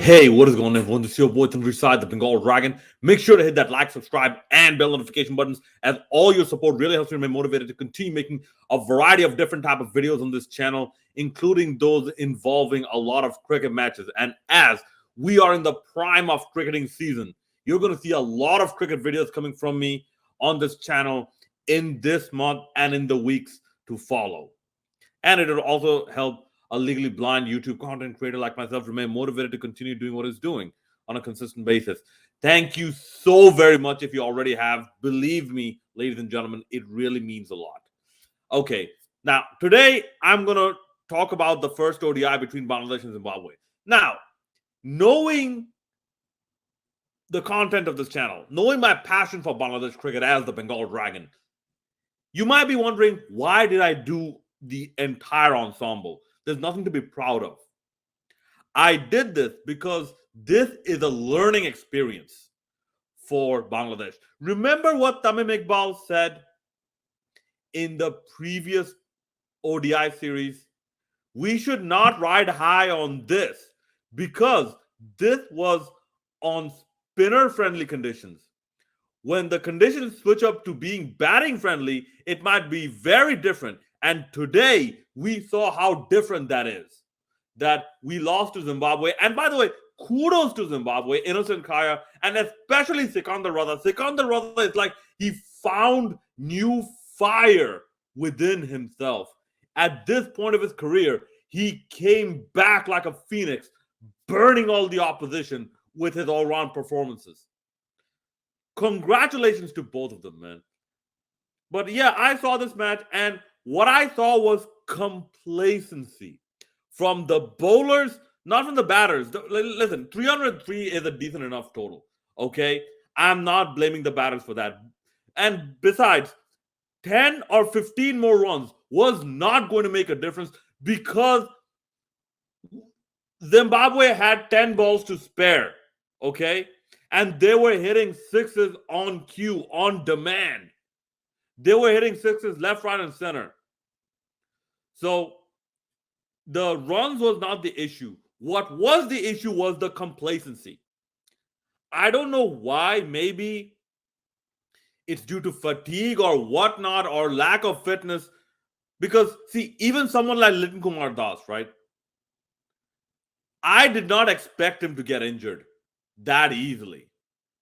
Hey, what is going on, everyone? This is your boy Tanvir Side, the Bengal Dragon. Make sure to hit that like, subscribe, and bell notification buttons, as all your support really helps me remain motivated to continue making a variety of different type of videos on this channel, including those involving a lot of cricket matches. And as we are in the prime of cricketing season, you're going to see a lot of cricket videos coming from me on this channel in this month and in the weeks to follow. And it will also help a legally blind YouTube content creator like myself remain motivated to continue doing what he's doing on a consistent basis. Thank you so very much if you already have. Believe me, ladies and gentlemen, it really means a lot. Okay, now today I'm going to talk about the first ODI between Bangladesh and Zimbabwe. Now, knowing the content of this channel, knowing my passion for Bangladesh cricket as the Bengal Dragon, you might be wondering, why did I do the entire ensemble? There's nothing to be proud of. I did this because this is a learning experience for Bangladesh. Remember what Tamim Iqbal said in the previous ODI series? We should not ride high on this because this was on spinner-friendly conditions. When the conditions switch up to being batting friendly, it might be very different. And today, we saw how different that is. That we lost to Zimbabwe. And by the way, kudos to Zimbabwe, Innocent Kaya, and especially Sikandar Radha. Sikandar Radha is like he found new fire within himself. At this point of his career, he came back like a phoenix, burning all the opposition with his all-round performances. Congratulations to both of them, man. But yeah, I saw this match, and what I saw was complacency from the bowlers, not from the batters. Listen, 303 is a decent enough total, okay? I'm not blaming the batters for that. And besides, 10 or 15 more runs was not going to make a difference because Zimbabwe had 10 balls to spare, okay? And they were hitting sixes on cue, on demand. They were hitting sixes left, right, and center. So the runs was not the issue. What was the issue was the complacency. I don't know why. Maybe it's due to fatigue or whatnot or lack of fitness. Because, see, even someone like Litin Kumar Das, right? I did not expect him to get injured that easily.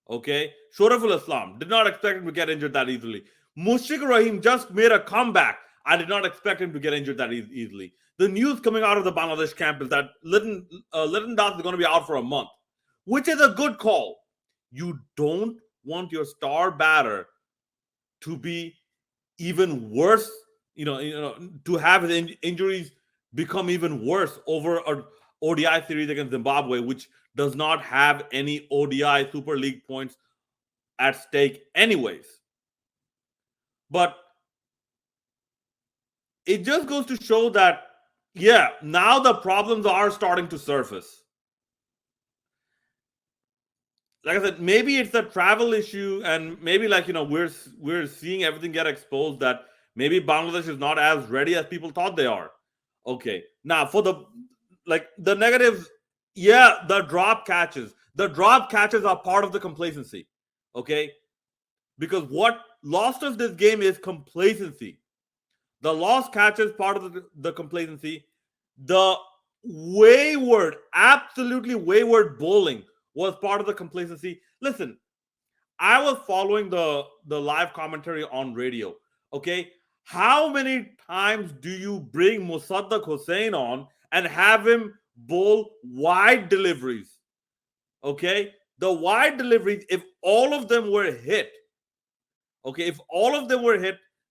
Okay? Shoreful Islam, did not expect him to get injured that easily. Mushfiqur Rahim just made a comeback. I did not expect him to get injured that easily. The news coming out of the Bangladesh camp is that Litin Das is going to be out for a month, which is a good call. You don't want your star batter to be even worse, to have his injuries become even worse over an ODI series against Zimbabwe, which does not have any ODI Super League points at stake anyways. But it just goes to show that, yeah, now the problems are starting to surface. Like I said, maybe it's a travel issue, and maybe we're seeing everything get exposed, that maybe Bangladesh is not as ready as people thought they are. Okay, now for the negatives, yeah, the drop catches. The drop catches are part of the complacency. Okay, because what lost us this game is complacency. The lost catches part of the complacency. The absolutely wayward bowling was part of the complacency. Listen, I was following the live commentary on radio. Okay, how many times do you bring Musaddaq Hussain on and have him bowl wide deliveries? Okay, the wide deliveries, if all of them were hit,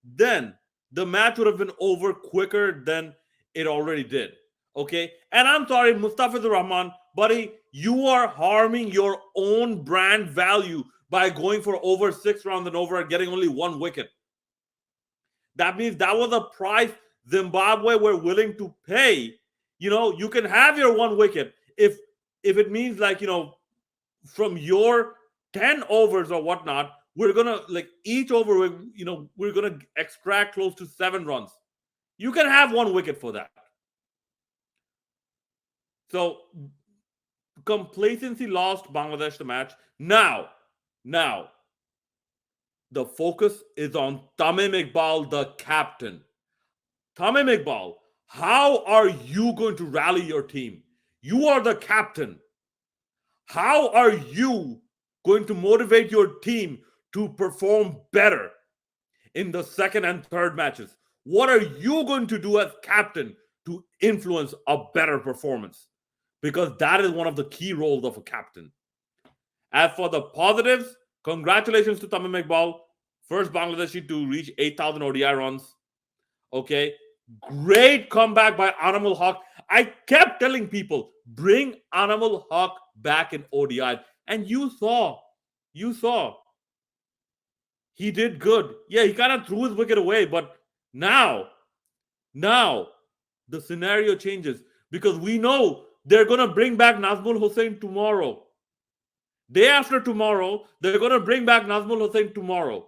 then the match would have been over quicker than it already did. Okay, and I'm sorry, Mustafizur Rahman, buddy, you are harming your own brand value by going for over 6 rounds and over and getting only 1 wicket. That means that was a price Zimbabwe were willing to pay. You can have your 1 wicket if it means, from your 10 overs or whatnot, we're gonna, each over, we're gonna extract close to 7 runs. You can have 1 wicket for that. So Complacency lost Bangladesh the match. Now, the focus is on Tamim Iqbal, the captain. Tamim Iqbal, how are you going to rally your team? You are the captain. How are you going to motivate your team to perform better in the second and third matches? What are you going to do as captain to influence a better performance? Because that is one of the key roles of a captain. As for the positives, congratulations to Tamim Iqbal, first Bangladeshi to reach 8,000 ODI runs. Okay, great comeback by Anamul Haq. I kept telling people, bring Anamul Haq back in ODI. And you saw. He did good. Yeah, he kind of threw his wicket away, but now the scenario changes because we know they're going to bring back Nazmul Hussain tomorrow. Day after tomorrow, they're going to bring back Nazmul Hussain tomorrow.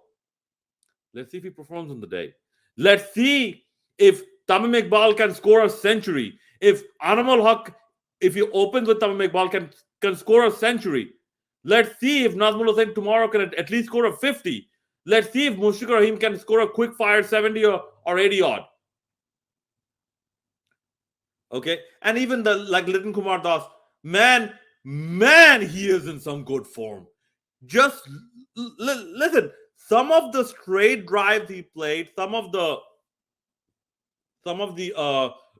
Let's see if he performs on the day. Let's see if Tamim Iqbal can score a century. If Anamul Haq, if he opens with Tamim Iqbal, can score a century. Let's see if Nazmul Hussain tomorrow can at least score a 50. Let's see if Mushfiqur Rahim can score a quick fire 70 or 80 odd. Okay, and even the Litin Kumar Das, man, he is in some good form. Just listen, some of the straight drives he played, some of the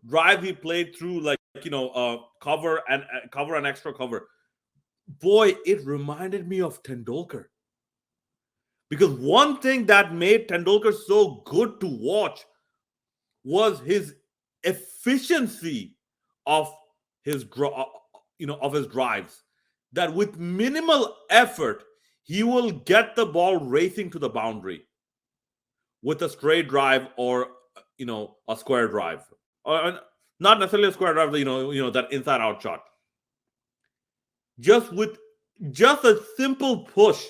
drives he played through, like cover and extra cover. Boy, it reminded me of Tendulkar. Because one thing that made Tendulkar so good to watch was his efficiency of his drives. That with minimal effort, he will get the ball racing to the boundary with a straight drive or a square drive, or not necessarily a square drive. That inside out shot. Just a simple push.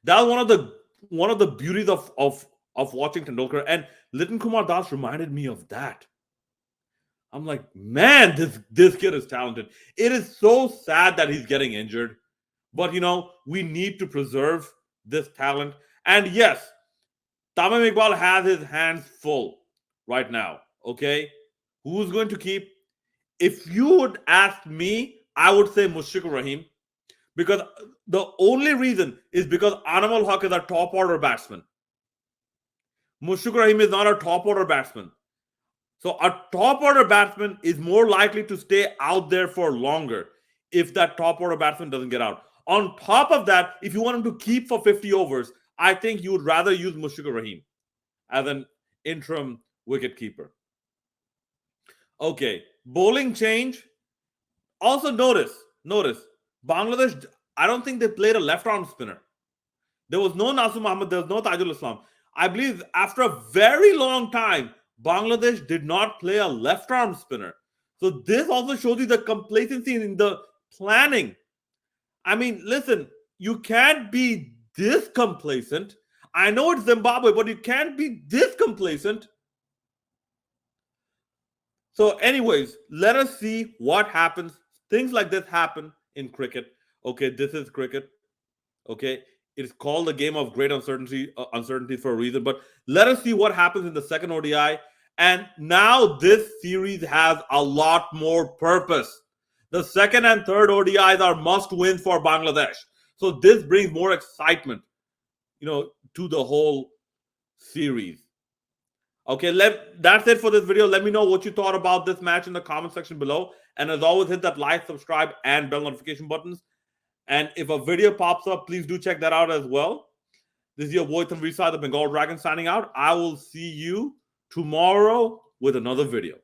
That's one of the beauties of watching Tendulkar, and Litin Kumar Das reminded me of that. I'm like, man, this kid is talented. It is so sad that he's getting injured, but we need to preserve this talent. And yes, Tamim Iqbal has his hands full right now. Okay, who's going to keep? If you would ask me, I would say Mushfiqur Rahim. Because the only reason is because Anamul Haq is a top order batsman. Mushfiqur Rahim is not a top order batsman. So a top order batsman is more likely to stay out there for longer if that top order batsman doesn't get out. On top of that, if you want him to keep for 50 overs, I think you would rather use Mushfiqur Rahim as an interim wicket keeper. Okay, bowling change. Also notice. Bangladesh, I don't think they played a left-arm spinner. There was no Nasir Mohammed, there was no Tajul Islam. I believe after a very long time, Bangladesh did not play a left-arm spinner. So this also shows you the complacency in the planning. I mean, listen, you can't be this complacent. I know it's Zimbabwe, but you can't be this complacent. So anyways, let us see what happens. Things like this happen in cricket. Okay, this is cricket. Okay, it's called the game of great uncertainty for a reason. But let us see what happens in the second ODI. And now this series has a lot more purpose. The second and third ODIs are must win for Bangladesh. So this brings more excitement, to the whole series. Okay, that's it for this video. Let me know what you thought about this match in the comment section below. And as always, hit that like, subscribe, and bell notification buttons. And if a video pops up, please do check that out as well. This is your boy Tanveer Saad, the Bengal Dragon, signing out. I will see you tomorrow with another video.